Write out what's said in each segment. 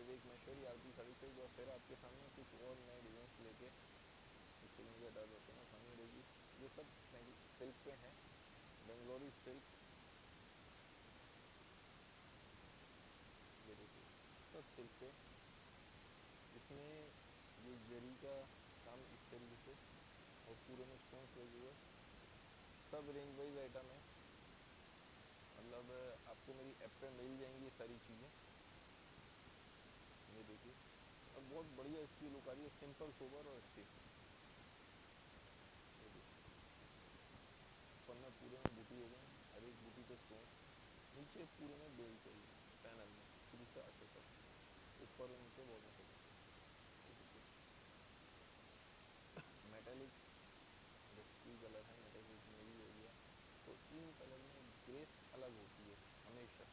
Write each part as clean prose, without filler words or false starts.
विवेक महेश्वरी आरती साड़ी से एक बार फिर आपके सामने कुछ और नए डिजाइन लेके एक्चुअली मुझे डर रहता है ना सामने रहेगी। ये सब सिल्क पे हैं, बेंगलोरी सिल्क, ये देखिए सब सिल्क पे। इसमें ये जरी का काम इस तरीके से और पूरे में स्टोन्स लगे हुए, सब रेंज वाइज आइटम है। मतलब आपको मेरी ऐप पे मिल जाएंगी सारी चीज़ें। ये देखिए और बहुत बढ़िया इसकी लुक आ रही है, सिंपल सोबर और अच्छी। ये देखिए ऊपर में पूरे में बूटी हो गई, हर एक बूटी पे स्टोन, नीचे पूरे में बेल चाहिए पैनल में शुरू से आखिर तक, ऊपर और नीचे बॉर्डर होगा। ये देखिए मेटेलिक डस्टी कलर है, मेटेलिक नेवी हो गया, तो इन कलर में ग्रेस अलग होती है हमेशा,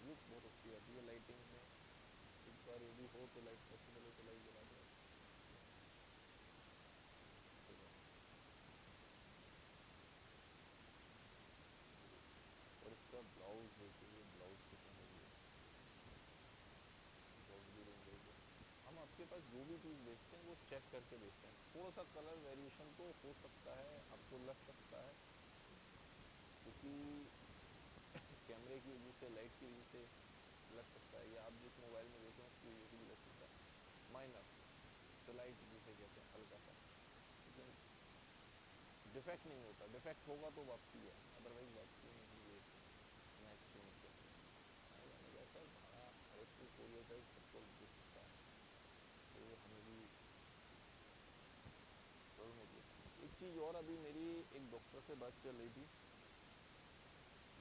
लुक बहुत अच्छी आती है लाइटिंग में। एक बार यदि हो तो लाइट पॉसिबल हो तो लाइट जला दो। और इसका ब्लाउज देखिए, ये ब्लाउज कितना हेवी है, ब्लाउज भी रेंज है। हम आपके पास जो भी पीस बेचते हैं वो चेक करके बेचते हैं, थोड़ा सा कलर वेरिएशन तो हो सकता है, आपको लग सकता है, क्योंकि कैमरे की वजह से, लाइट की वजह से लग सकता है, या आप जिस मोबाइल में देख रहे हैं उसकी वजह से भी लग सकता है, माइनर स्लाइट जिसे कहते हैं, हल्का सा, लेकिन डिफेक्ट नहीं होता। डिफेक्ट होगा तो वापसी है, अदरवाइज वापसी नहीं है, ना एक्सचेंज करके। आने जाने का सर भाड़ा हर एक को, कोरियर चार्ज सबको दे सकता है, तो हमें भी प्रॉब्लम होती है। एक चीज़ और, अभी मेरी एक डॉक्टर से बात चल रही थी,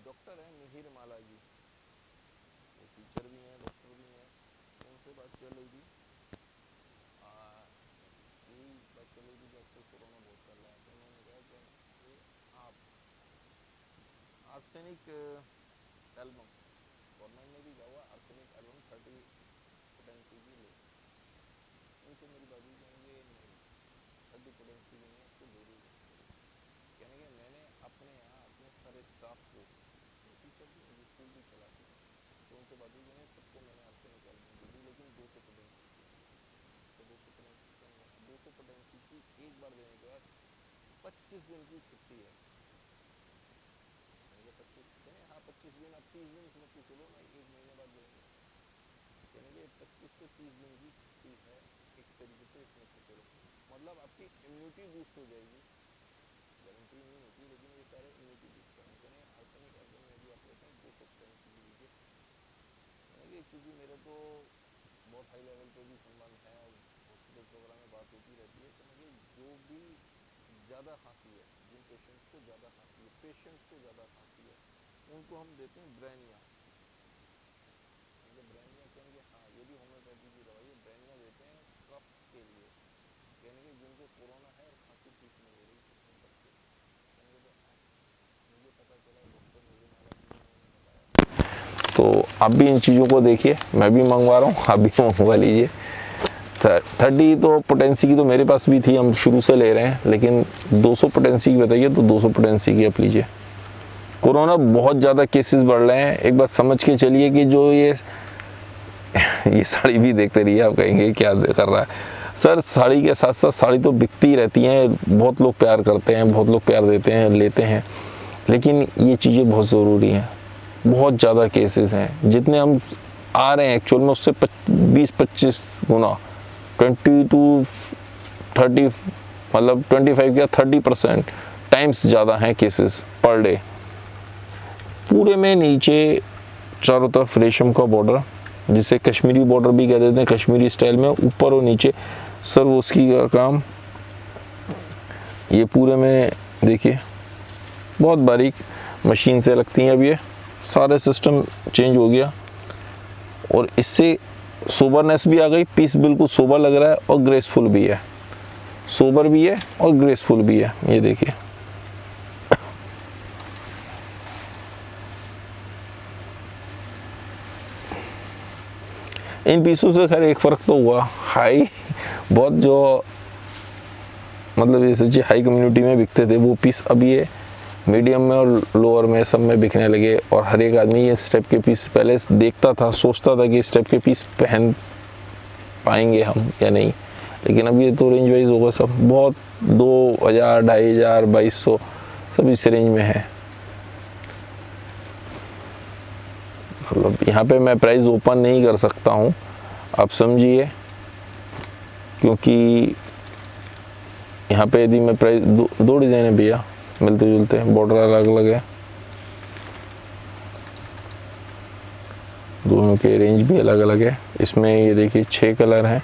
डॉक्टर है मिहिर माला जी, वो टीचर भी हैं डॉक्टर भी हैं, तो उनसे बात चल रही थी, यही बात चल रही थी कि आजकल कोरोना बहुत चल रहा है, तो उन्होंने कहा कि आप आर्सेनिक एल्बम, गवर्नमेंट ने भी कहा हुआ आर्सेनिक एल्बम 30 पोटेंसी की लो। उनसे मेरी बात हुई, कहेंगे नहीं 30 पोटेंसी की नहीं, आपको दो डोज लेनी पड़ेगी। कहने के मैंने अपने यहाँ अपने सारे स्टाफ को, टीचर भी हैं जो स्कूल भी चलाते हैं, तो उनसे बात हुई, कहेंगे सबको मैंने आर्सेनिक एल्बम दे दी, लेकिन 200 पोटेंसी की। तो 200 पोटेंसी क्या हुआ, 200 पोटेंसी की एक बार देने के बाद 25 दिन की छुट्टी है। कहने 25, कहने हाँ 25 दिन, आप 30 दिन समझ के चलो ना, एक महीने बाद लेंगे। कहने के 25 से 30 दिन की छुट्टी है, एक तरीके से समझ के चलो, मतलब आपकी इम्यूनिटी बूस्ट हो जाएगी, गारंटी नहीं होती, लेकिन ये सारे इम्यूनिटी बूस्टर हैं। कहने आर्सेनिक एल्बम यदि आप लेते हैं 200 पोटेंसी की लीजिए। कहने कि चूँकि मेरे तो बहुत हाई लेवल पे भी संबंध है और हॉस्पिटल्स वगैरह में बात होती रहती है, कहने कि जो भी ज़्यादा खांसी है, जिन पेशेंट्स को ज़्यादा खांसी है, पेशेंट्स को ज़्यादा खांसी है, उनको हम देते हैं ब्रेनिया। ब्रेनिया कहेंगे हाँ, ये भी होम्योपैथी की दवाई है, ब्रेनिया देते हैं कफ के लिए। कहने कि जिनको कोरोना है और खांसी ठीक नहीं हो रही उन तक के। कहने तो आज मुझे पता चला, डॉक्टर मेरे माला जी ने उन्होंने बताया, तो आप भी इन चीज़ों को देखिए, मैं भी मंगवा रहा हूँ, आप भी मंगवा लीजिए। 30 तो पोटेंसी की तो मेरे पास भी थी, हम शुरू से ले रहे हैं, लेकिन 200 पोटेंसी की बताइए तो 200 पोटेंसी की आप लीजिए। कोरोना बहुत ज़्यादा केसेस बढ़ रहे हैं, एक बात समझ के चलिए कि जो ये साड़ी भी देखते रहिए, आप कहेंगे क्या कर रहा है सर। साड़ी के साथ साथ साड़ी तो बिकती रहती हैं, बहुत लोग प्यार करते हैं, बहुत लोग प्यार देते हैं, लेते हैं, लेकिन ये चीज़ें बहुत ज़रूरी हैं। बहुत ज़्यादा केसेस हैं, जितने हम आ रहे हैं एक्चुअल में उससे 20-25 गुना, 20 to 30, मतलब 25 या 30% टाइम्स ज़्यादा हैं केसेस पर डे। पूरे में नीचे चारों तरफ रेशम का बॉर्डर, जिसे कश्मीरी बॉर्डर भी कह देते हैं, कश्मीरी स्टाइल में ऊपर और नीचे सरवोस्की का काम। ये पूरे में देखिए बहुत बारीक मशीन से लगती हैं, अब ये सारे सिस्टम चेंज हो गया और इससे सोबरनेस भी आ गई, पीस बिल्कुल सोबर लग रहा है और ग्रेसफुल भी है, सोबर भी है और ग्रेसफुल भी है। ये देखिए इन पीसों से खैर एक फ़र्क तो हुआ, हाई बहुत जो मतलब ये सोचिए हाई कम्युनिटी में बिकते थे वो पीस अब ये मीडियम में और लोअर में सब में बिकने लगे, और हर एक आदमी ये स्टेप के पीस पहले देखता था, सोचता था कि स्टेप के पीस पहन पाएंगे हम या नहीं, लेकिन अब ये तो रेंज वाइज होगा सब, बहुत 2000, 2500, 2200 सब इस रेंज में है। मतलब यहाँ पे मैं प्राइस ओपन नहीं कर सकता हूँ, आप समझिए, क्योंकि यहाँ पे यदि मैं प्राइस दो डिज़ाइन है भैया, मिलते जुलते हैं, बॉर्डर अलग अलग है, दोनों के रेंज भी अलग अलग है। इसमें ये देखिए 6 कलर हैं,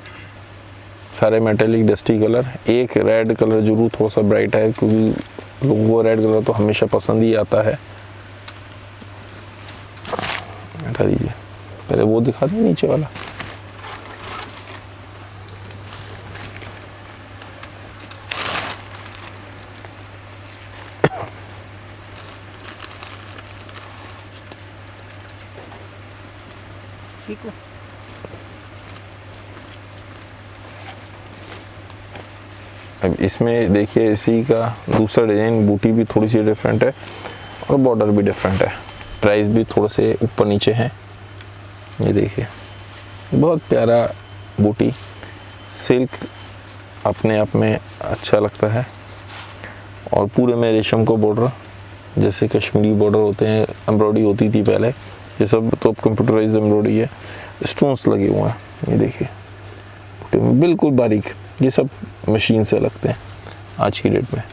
सारे मेटेलिक डस्टी कलर। एक रेड कलर जरूर थोड़ा सा ब्राइट है, क्योंकि लोगों को रेड कलर तो हमेशा पसंद ही आता है। हटा दीजिए, पहले वो दिखा दें नीचे वाला। ठीक है। अब इसमें देखिए इसी का दूसरा डिज़ाइन, बूटी भी थोड़ी सी डिफरेंट है और बॉर्डर भी डिफरेंट है, प्राइस भी थोड़े से ऊपर नीचे हैं। ये देखिए बहुत प्यारा बूटी, सिल्क अपने आप में अच्छा लगता है, और पूरे में रेशम का बॉर्डर, जैसे कश्मीरी बॉर्डर होते हैं, एम्ब्रॉयडरी होती थी पहले, ये सब तो कंप्यूटराइज एम्ब्रॉयडरी है, स्टोन्स लगे हुए हैं। ये देखिए बूटी में बिल्कुल बारीक, ये सब मशीन से लगते हैं आज की डेट में।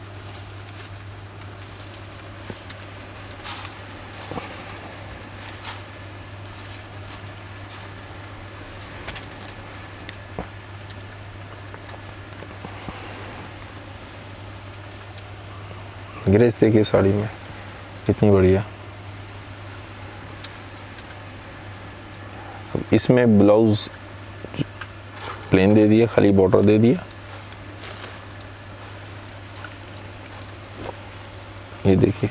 ग्रेस देखिए साड़ी में कितनी बढ़िया। इसमें ब्लाउज प्लेन दे दिया, खाली बॉर्डर दे दिया। ये देखिए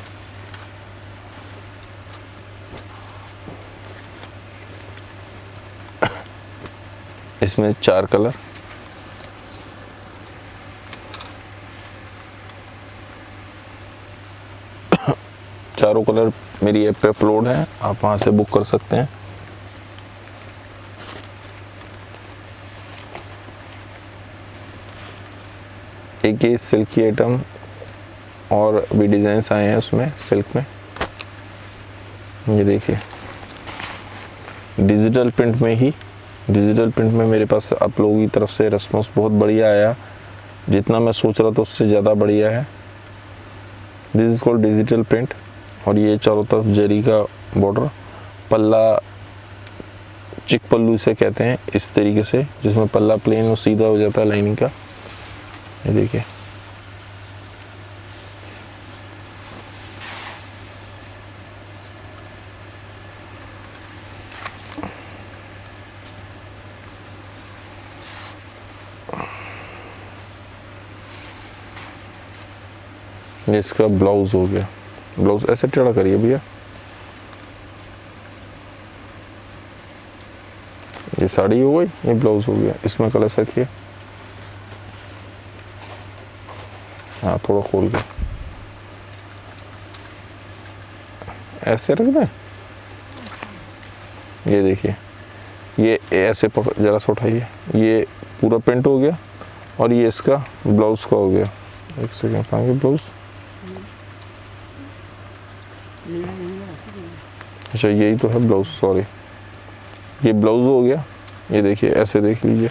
इसमें 4 कलर, चारों कलर मेरी ऐप पे अपलोड है, आप वहां से बुक कर सकते हैं। एक ये सिल्की आइटम और भी डिजाइन्स आए हैं उसमें सिल्क में। ये देखिए डिजिटल प्रिंट में ही, डिजिटल प्रिंट में मेरे पास आप लोगों की तरफ से रिस्पॉन्स बहुत बढ़िया आया, जितना मैं सोच रहा था उससे ज़्यादा बढ़िया है। This is called digital print, और ये चारों तरफ जरी का बॉर्डर, पल्ला चिक पल्लू से कहते हैं इस तरीके से, जिसमें पल्ला प्लेन और सीधा हो जाता है लाइनिंग का। ये देखिए ये इसका ब्लाउज हो गया। ब्लाउज ऐसे टेढ़ा करिए भैया। ये साड़ी हो गई, ये ब्लाउज हो गया। इसमें कलर रखिए, हाँ थोड़ा खोल के ऐसे रख दें। ये देखिए ये ऐसे जरा सा उठाइए, ये पूरा प्रिंट हो गया, और ये इसका ब्लाउज का हो गया। एक सेकेंड पाएंगे ब्लाउज, अच्छा यही तो है ब्लाउज, सॉरी ये ब्लाउज हो गया। ये देखिए ऐसे देख लीजिए,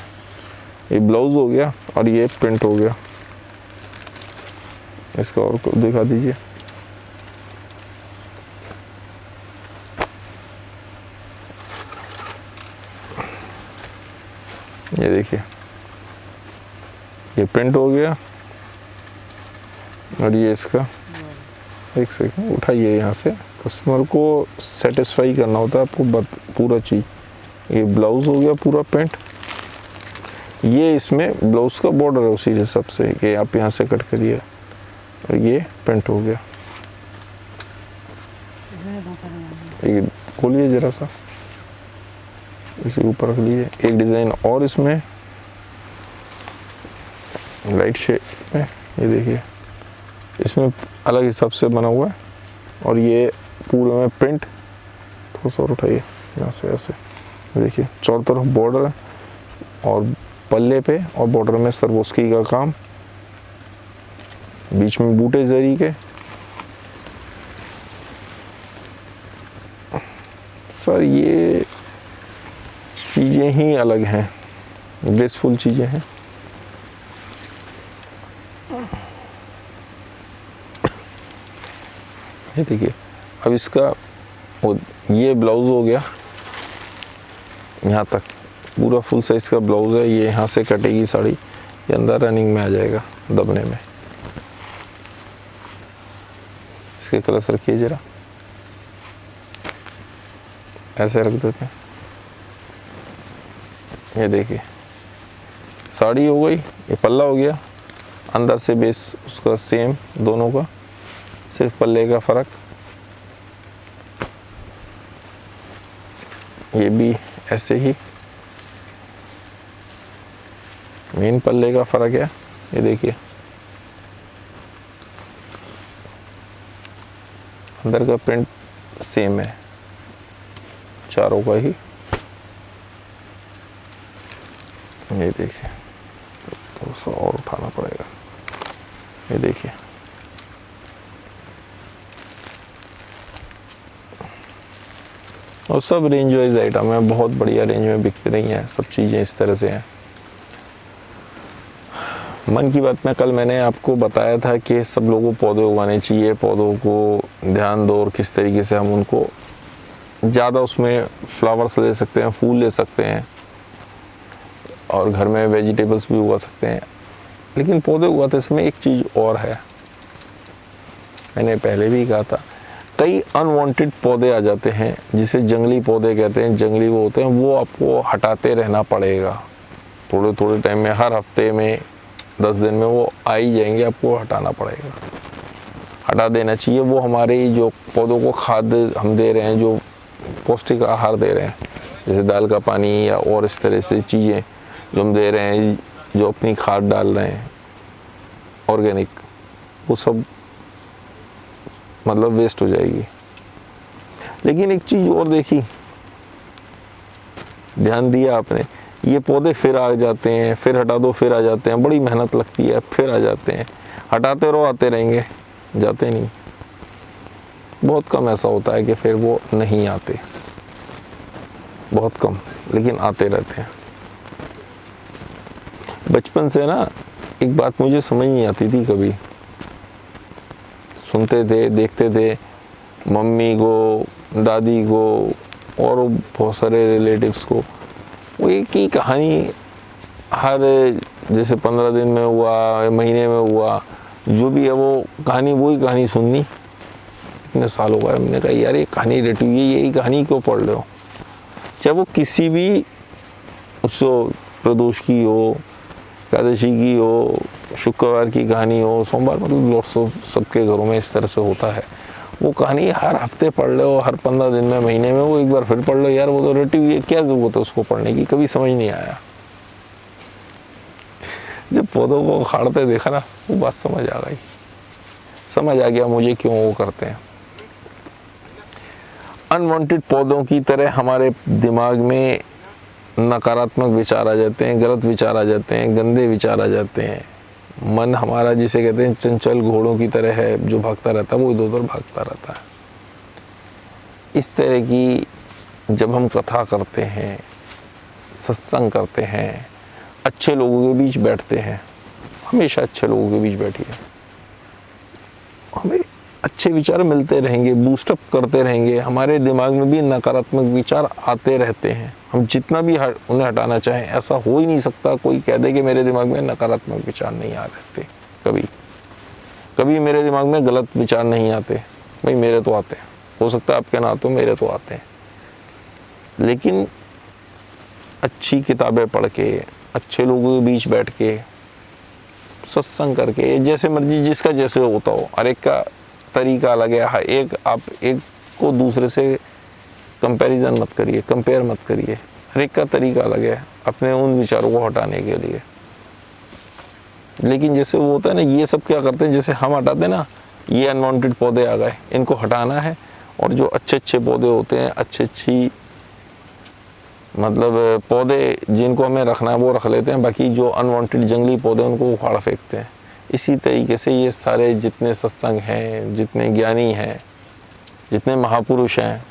ये ब्लाउज हो गया और ये प्रिंट हो गया। इसका और दिखा दीजिए, ये देखिए ये प्रिंट हो गया, और ये इसका, एक सेकंड उठाइए यहाँ से, कस्टमर को सेटिस्फाई करना होता है आपको पूरा चीज़। ये ब्लाउज हो गया पूरा प्रिंट, ये इसमें ब्लाउज का बॉर्डर है उसी हिसाब से कि आप यहाँ से कट करिए, और ये प्रिंट हो गया। एक खोलिए जरा सा, इसी ऊपर रख लीजिए। एक डिज़ाइन और इसमें लाइट शेड में, ये देखिए इसमें अलग हिसाब से बना हुआ है। और ये पूरे में प्रिंट, थोड़ा सा और उठाइए यहाँ से, ऐसे देखिए चारों तरफ बॉर्डर है और पल्ले पे और बॉर्डर में सरवोस्की का काम, बीच में बूटे जरी के। सर ये चीज़ें ही अलग हैं, ग्रेसफुल चीज़ें हैं। ये देखिए, अब इसका ये ब्लाउज़ हो गया, यहाँ तक पूरा फुल साइज़ का ब्लाउज़ है। ये यहाँ से कटेगी साड़ी, ये अंदर रनिंग में आ जाएगा दबने में। इसके कलर्स रखिए ज़रा, ऐसे रख देते हैं। ये देखिए साड़ी हो गई, ये पल्ला हो गया, अंदर से बेस उसका सेम दोनों का, सिर्फ पल्ले का फ़र्क। ये भी ऐसे ही मेन पल्ले का फ़र्क है। ये देखिए अंदर का प्रिंट सेम है चारों का ही। ये देखिए थोड़ा सा और उठाना पड़ेगा। ये देखिए और सब रेंज वाइज आइटम है, बहुत बढ़िया रेंज में बिक रही हैं सब चीज़ें, इस तरह से हैं। मन की बात में कल मैंने आपको बताया था कि सब लोगों को पौधे उगाने चाहिए, पौधों को ध्यान दो और किस तरीके से हम उनको ज़्यादा उसमें फ्लावर्स ले सकते हैं, फूल ले सकते हैं और घर में वेजिटेबल्स भी उगा सकते हैं। लेकिन पौधे उगाते समय एक चीज़ और है, मैंने पहले भी कहा था, कई अनवांटेड पौधे आ जाते हैं जिसे जंगली पौधे कहते हैं, जंगली वो होते हैं, वो आपको हटाते रहना पड़ेगा थोड़े थोड़े टाइम में, हर हफ्ते में 10 दिन में वो आ ही जाएंगे, आपको हटाना पड़ेगा, हटा देना चाहिए। वो हमारे जो पौधों को खाद हम दे रहे हैं, जो पौष्टिक आहार दे रहे हैं, जैसे दाल का पानी या और इस तरह से चीज़ें जो हम दे रहे हैं, जो अपनी खाद डाल रहे हैं ऑर्गेनिक, वो सब मतलब वेस्ट हो जाएगी। लेकिन एक चीज़ और देखी, ध्यान दिया आपने, ये पौधे फिर आ जाते हैं, फिर हटा दो फिर आ जाते हैं, बड़ी मेहनत लगती है, फिर आ जाते हैं, हटाते रहो आते रहेंगे, जाते नहीं। बहुत कम ऐसा होता है कि फिर वो नहीं आते, बहुत कम, लेकिन आते रहते हैं। बचपन से ना एक बात मुझे समझ नहीं आती थी, कभी सुनते थे देखते थे मम्मी को, दादी को और बहुत सारे रिलेटिव्स को, वो एक ही कहानी हर जैसे 15 दिन में हुआ, महीने में हुआ, जो भी है वो कहानी, वही कहानी सुननी। इतने साल हो गए, मैंने कहा यार ये कहानी रटी हुई है, यही कहानी क्यों पढ़ रहे हो? चाहे वो किसी भी उत्सव, प्रदोष की हो, एकादशी की हो, शुक्रवार की कहानी हो, सोमवार, मतलब लॉट्स ऑफ सबके घरों में इस तरह से होता है। वो कहानी हर हफ्ते पढ़ लो, हर 15 दिन में, महीने में वो एक बार फिर पढ़ लो, यार वो तो रटी हुई है, क्या ज़रूरत है उसको पढ़ने की? कभी समझ नहीं आया। जब पौधों को उखाड़ते देखा ना, वो बात समझ आ गई, समझ आ गया मुझे क्यों वो करते हैं। अनवांटेड पौधों की तरह हमारे दिमाग में नकारात्मक विचार आ जाते हैं, गलत विचार आ जाते हैं, गंदे विचार आ जाते हैं। मन हमारा जिसे कहते हैं चंचल घोड़ों की तरह है, जो भागता रहता है वो इधर उधर भागता रहता है। इस तरह की जब हम कथा करते हैं, सत्संग करते हैं, अच्छे लोगों के बीच बैठते हैं, हमेशा अच्छे लोगों के बीच बैठिए, हमें अच्छे विचार मिलते रहेंगे, बूस्टअप करते रहेंगे। हमारे दिमाग में भी नकारात्मक विचार आते रहते हैं, हम जितना भी उन्हें हटाना चाहें, ऐसा हो ही नहीं सकता कोई कह दे कि मेरे दिमाग में नकारात्मक विचार नहीं आ रहते। कभी मेरे दिमाग में गलत विचार नहीं आते, भाई मेरे तो आते हैं, हो सकता है आपके ना तो, मेरे तो आते हैं। लेकिन अच्छी किताबें पढ़ के, अच्छे लोगों के बीच बैठ के, सत्संग करके, जैसे मर्जी जिसका जैसे होता हो, हर एक का तरीका अलग है। आप एक को दूसरे से कंपैरिजन मत करिए, कंपेयर मत करिए, हर एक का तरीका अलग है अपने उन विचारों को हटाने के लिए। लेकिन जैसे वो होता है ना, ये सब क्या करते हैं, जैसे हम हटाते हैं ना, ये अनवांटेड पौधे आ गए, इनको हटाना है, और जो अच्छे अच्छे पौधे होते हैं, अच्छी मतलब पौधे जिनको हमें रखना है वो रख लेते हैं, बाकी जो अनवांटेड जंगली पौधे उनको उखाड़ फेंकते हैं। इसी तरीके से ये सारे जितने सत्संग हैं, जितने ज्ञानी हैं, जितने महापुरुष हैं,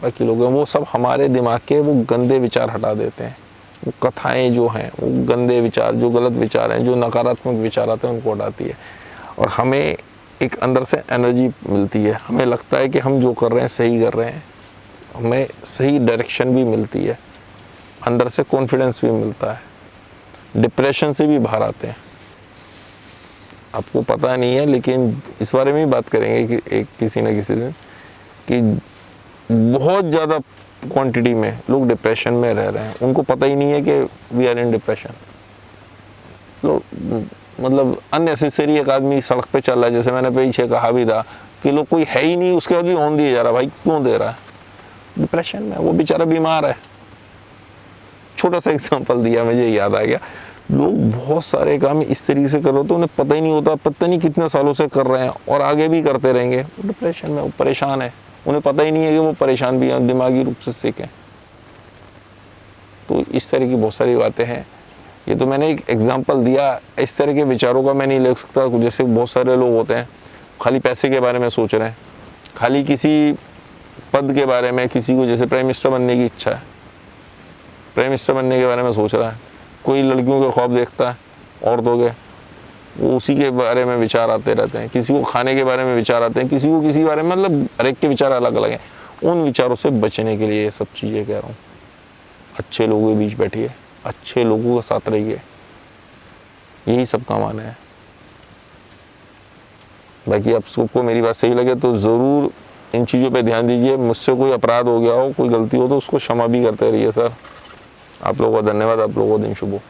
बाकी लोग हैं, वो सब हमारे दिमाग के वो गंदे विचार हटा देते हैं। वो कथाएं जो हैं, वो गंदे विचार, जो गलत विचार हैं, जो नकारात्मक विचार आते हैं, उनको हटाती है, और हमें एक अंदर से एनर्जी मिलती है। हमें लगता है कि हम जो कर रहे हैं सही कर रहे हैं, हमें सही डायरेक्शन भी मिलती है, अंदर से कॉन्फिडेंस भी मिलता है, डिप्रेशन से भी बाहर आते हैं। आपको पता नहीं है, लेकिन इस बारे में भी बात करेंगे कि किसी न किसी दिन, कि बहुत ज़्यादा क्वांटिटी में लोग डिप्रेशन में रह रहे हैं, उनको पता ही नहीं है कि वी आर इन डिप्रेशन। तो मतलब अननेसेसरी एक आदमी सड़क पे चल रहा है, जैसे मैंने पीछे कहा भी था कि लोग कोई है ही नहीं, उसके बाद भी हॉर्न दिए जा रहा, भाई क्यों दे रहा है? डिप्रेशन में, वो बेचारा बीमार है। छोटा सा एग्जांपल दिया, मुझे याद आ गया। लोग बहुत सारे काम इस तरीके से कर रहे होते, उन्हें पता ही नहीं होता, पता नहीं कितने सालों से कर रहे हैं और आगे भी करते रहेंगे। डिप्रेशन में, वो परेशान है, उन्हें पता ही नहीं है कि वो परेशान भी हैं, दिमागी रूप से सिक हैं। तो इस तरह की बहुत सारी बातें हैं। ये तो मैंने एक एग्जांपल दिया, इस तरह के विचारों का मैं नहीं ले सकता। जैसे बहुत सारे लोग होते हैं खाली पैसे के बारे में सोच रहे हैं, खाली किसी पद के बारे में, किसी को जैसे प्राइम मिनिस्टर बनने की इच्छा है, प्राइम मिनिस्टर बनने के बारे में सोच रहा है। कोई लड़कियों के ख्वाब देखता है, औरतों के, वो उसी के बारे में विचार आते रहते हैं। किसी को खाने के बारे में विचार आते हैं, किसी को किसी बारे में, मतलब हर एक के विचार अलग अलग हैं। उन विचारों से बचने के लिए ये सब चीज़ें कह रहा हूँ। अच्छे लोगों के बीच बैठिए, अच्छे लोगों के साथ रहिए, यही सब काम आना है। बाकी आप सबको मेरी बात सही लगे तो ज़रूर इन चीज़ों पे ध्यान दीजिए। मुझसे कोई अपराध हो गया हो, कोई गलती हो तो उसको क्षमा भी करते रहिए सर। आप लोगों का धन्यवाद, आप लोगों का दिन शुभ हो।